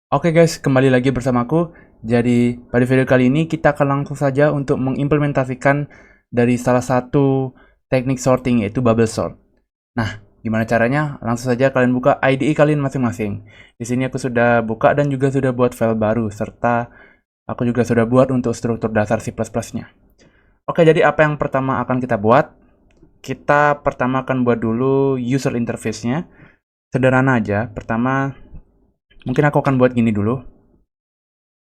Oke guys, kembali lagi bersamaku. Jadi, pada video kali ini kita akan langsung saja untuk mengimplementasikan dari salah satu teknik sorting, yaitu bubble sort. Nah, gimana caranya? Langsung saja kalian buka IDE kalian masing-masing. Di sini aku sudah buka dan juga sudah buat file baru, serta aku juga sudah buat untuk struktur dasar C++-nya. Oke, jadi apa yang pertama akan kita buat? Kita pertama akan buat dulu user interface-nya. Sederhana aja. Pertama, mungkin aku akan buat gini dulu.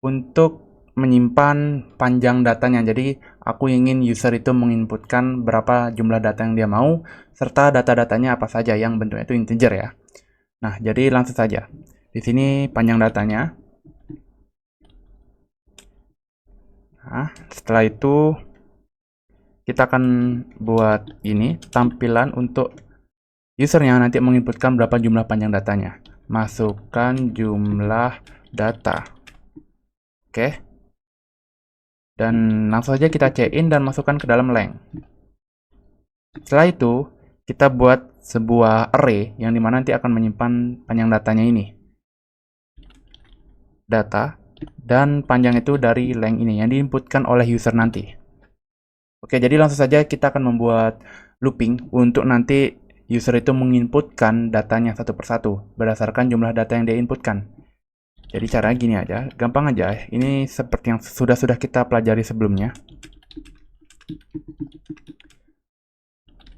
Untuk menyimpan panjang datanya. Jadi, aku ingin user itu menginputkan berapa jumlah data yang dia mau, serta data-datanya apa saja yang bentuknya itu integer ya. Nah, jadi langsung saja. Di sini panjang datanya. Nah, setelah itu kita akan buat ini tampilan untuk usernya nanti menginputkan berapa jumlah panjang datanya. Masukkan jumlah data. Oke. Dan langsung saja kita check-in dan masukkan ke dalam length. Setelah itu, kita buat sebuah array yang dimana nanti akan menyimpan panjang datanya ini. Data, dan panjang itu dari length ini yang diinputkan oleh user nanti. Oke, jadi langsung saja kita akan membuat looping untuk nanti user itu menginputkan datanya satu persatu berdasarkan jumlah data yang dia inputkan. Jadi caranya gini aja, gampang aja. Ini seperti yang sudah kita pelajari sebelumnya.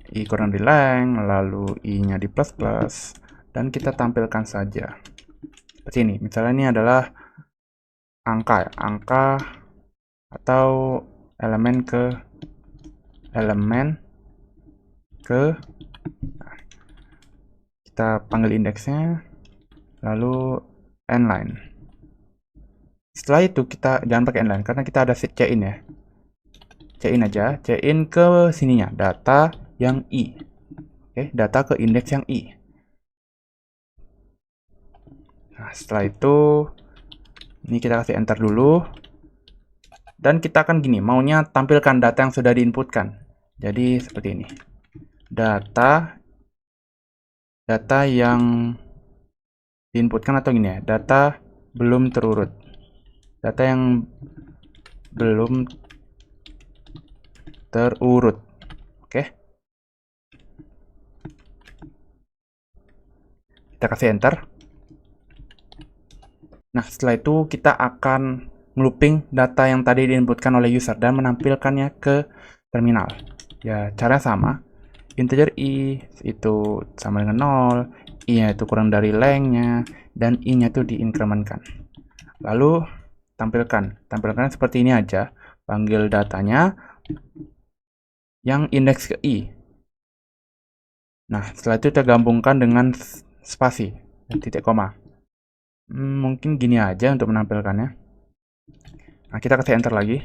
I kurang di length, lalu I-nya di plus plus, dan kita tampilkan saja. Seperti ini, misalnya ini adalah angka ya, angka atau elemen ke nah, kita panggil indeksnya, lalu n-line. Setelah itu kita jangan pakai n-line karena kita ada check-in ya. Check-in aja, check-in ke sininya, data yang I. Oke, data ke indeks yang I. Nah, setelah itu ini kita kasih enter dulu. Dan kita akan gini, maunya tampilkan data yang sudah diinputkan. Jadi seperti ini. Data yang diinputkan atau gini ya, data belum terurut. Data yang belum terurut. Oke. Kita kasih enter. Nah, setelah itu kita akan looping data yang tadi diinputkan oleh user dan menampilkannya ke terminal. Ya, cara sama. Integer I itu sama dengan 0, I-nya itu kurang dari length-nya, dan I-nya itu diinkrementkan. Lalu, tampilkan seperti ini aja. Panggil datanya yang indeks ke I. Nah, setelah itu kita gabungkan dengan spasi dan titik koma. Mungkin gini aja untuk menampilkannya. Nah, kita kasih enter lagi.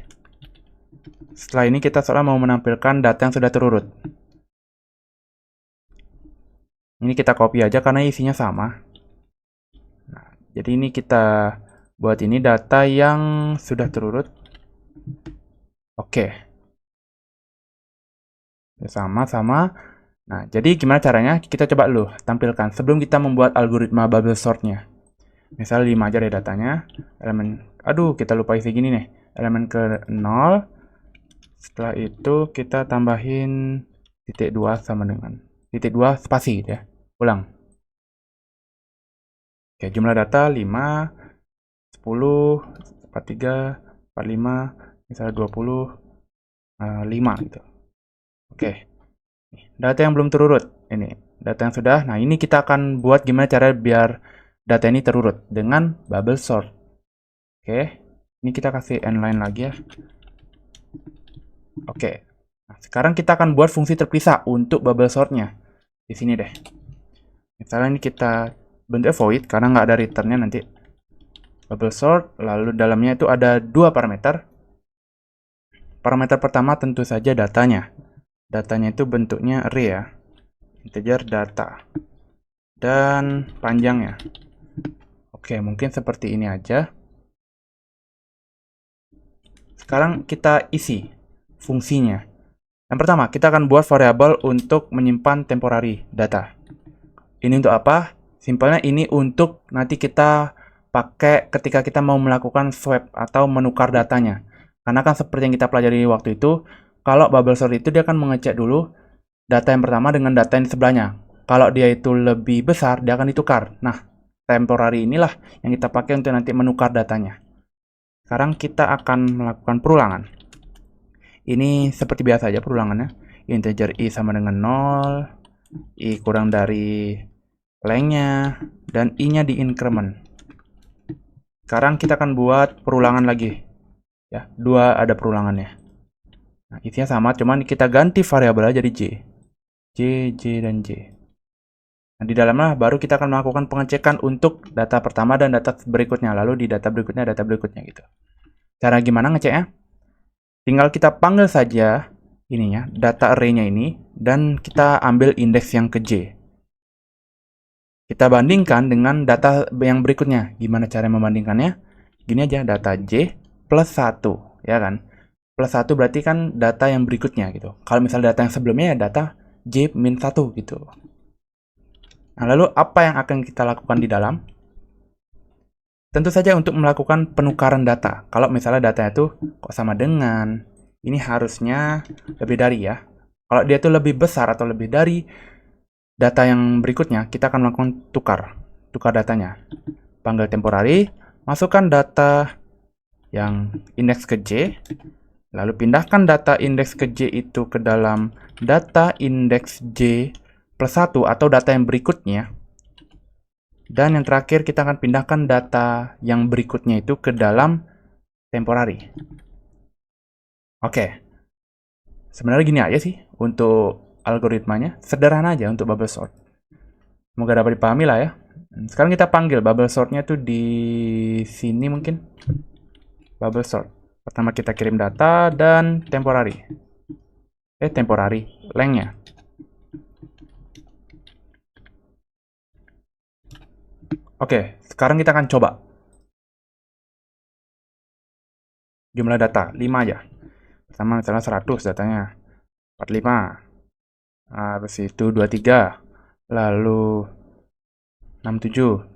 Setelah ini kita seolah mau menampilkan data yang sudah terurut. Ini kita copy aja karena isinya sama. Nah, jadi ini kita buat ini data yang sudah terurut. Oke. Sama-sama. Nah, jadi gimana caranya? Kita coba dulu tampilkan sebelum kita membuat algoritma bubble sort-nya. Misal 5 aja deh datanya. Aduh, kita lupa isi gini nih. Elemen ke 0. Setelah itu kita tambahin titik 2 sama dengan titik 2 spasi gitu ya. Ulang. Oke, jumlah data 5, 10, 43, 45, misalnya 20, 5 gitu. Oke. Data yang belum terurut. Ini, data yang sudah. Nah, ini kita akan buat gimana cara biar data ini terurut dengan bubble sort. Oke. Ini kita kasih n-line lagi ya. Oke. Nah, sekarang kita akan buat fungsi terpisah untuk bubble sort-nya. Di sini deh. Misalnya ini kita bentuk void karena nggak ada return-nya nanti. Bubble sort, lalu dalamnya itu ada dua parameter. Parameter pertama tentu saja datanya. Datanya itu bentuknya array ya. Integer data. Dan panjangnya. Oke, mungkin seperti ini aja. Sekarang kita isi fungsinya. Yang pertama, kita akan buat variabel untuk menyimpan temporary data. Ini untuk apa? Simpelnya ini untuk nanti kita pakai ketika kita mau melakukan swap atau menukar datanya. Karena kan seperti yang kita pelajari waktu itu, kalau bubble sort itu dia akan mengecek dulu data yang pertama dengan data yang sebelahnya. Kalau dia itu lebih besar, dia akan ditukar. Nah, temporary inilah yang kita pakai untuk nanti menukar datanya. Sekarang kita akan melakukan perulangan. Ini seperti biasa aja perulangannya. Integer i sama dengan 0, i kurang dari lengthnya, dan i-nya di increment. Sekarang kita akan buat perulangan lagi. Ya, 2 ada perulangannya. Nah, isinya sama, cuman kita ganti variabelnya jadi j. J, dan J. Nah, di dalamnya baru kita akan melakukan pengecekan untuk data pertama dan data berikutnya. Lalu di data berikutnya gitu. Cara gimana ngeceknya? Tinggal kita panggil saja ininya, data array-nya ini, dan kita ambil indeks yang ke J. Kita bandingkan dengan data yang berikutnya. Gimana cara membandingkannya? Gini aja, data J plus 1, ya kan? Plus 1 berarti kan data yang berikutnya gitu. Kalau misalnya data yang sebelumnya ya data J min 1 gitu. Nah, lalu apa yang akan kita lakukan di dalam? Tentu saja untuk melakukan penukaran data. Kalau misalnya datanya itu kok sama dengan, ini harusnya lebih dari ya. Kalau dia itu lebih besar atau lebih dari data yang berikutnya, kita akan melakukan tukar datanya. Panggil temporary, masukkan data yang indeks ke J, lalu pindahkan data indeks ke J itu ke dalam data indeks J plus 1 atau data yang berikutnya. Dan yang terakhir kita akan pindahkan data yang berikutnya itu ke dalam temporary. Oke. Sebenarnya gini aja sih untuk algoritmanya. Sederhana aja untuk bubble sort. Semoga dapat dipahami lah ya. Sekarang kita panggil bubble sortnya tuh di sini mungkin. Bubble sort. Pertama kita kirim data dan temporary. Temporary. Lengthnya. Oke, sekarang kita akan coba. Jumlah data, 5 aja. Pertama misalnya 100 datanya. 45. Habis itu 23. Lalu 67.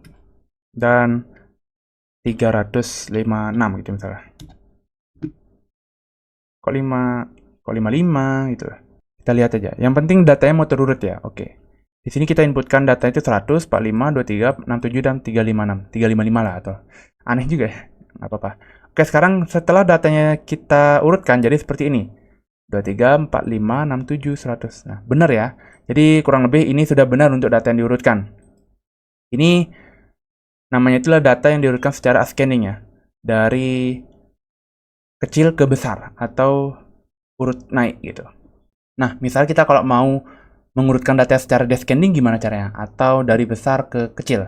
Dan 356 gitu misalnya. Kok 55 gitu. Kita lihat aja. Yang penting datanya mau terurut ya. Oke. Di sini kita inputkan data itu 100, 45, 23, 67, dan 356. 355 lah atau aneh juga ya. Nggak apa-apa. Oke, sekarang setelah datanya kita urutkan jadi seperti ini. 23, 45, 67, 100. Nah, benar ya. Jadi kurang lebih ini sudah benar untuk data yang diurutkan. Ini namanya itulah data yang diurutkan secara ascending ya. Dari kecil ke besar atau urut naik gitu. Nah, misal kita kalau mau mengurutkan data secara descending gimana caranya? Atau dari besar ke kecil?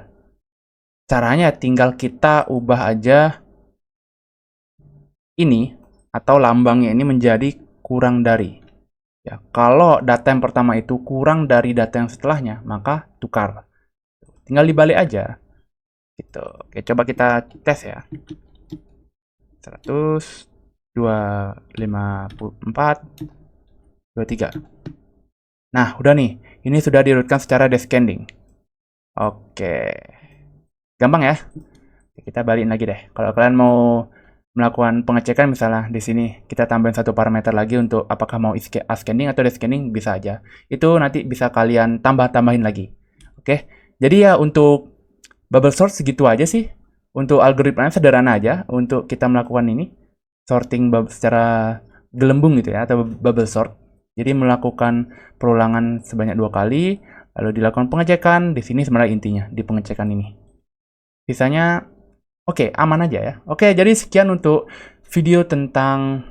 Caranya tinggal kita ubah aja ini atau lambangnya ini menjadi kurang dari. Ya, kalau data yang pertama itu kurang dari data yang setelahnya, maka tukar. Tinggal dibalik aja. Gitu. Oke, coba kita tes ya. 100, 254, 23. Nah, udah nih. Ini sudah diurutkan secara descending. Oke. Gampang ya? Kita balikin lagi deh. Kalau kalian mau melakukan pengecekan misalnya di sini kita tambahin satu parameter lagi untuk apakah mau ascending atau descending bisa aja. Itu nanti bisa kalian tambahin lagi. Oke. Jadi ya untuk bubble sort segitu aja sih. Untuk algoritmanya sederhana aja untuk kita melakukan ini sorting secara gelembung gitu ya atau bubble sort. Jadi melakukan perulangan sebanyak 2 kali, lalu dilakukan pengecekan. Di sini sebenarnya intinya di pengecekan ini. Sisanya oke, aman aja ya. Oke, jadi sekian untuk video tentang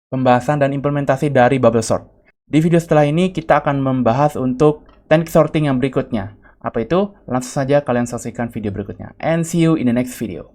pembahasan dan implementasi dari bubble sort. Di video setelah ini kita akan membahas untuk teknik sorting yang berikutnya. Apa itu? Langsung saja kalian saksikan video berikutnya. And see you in the next video.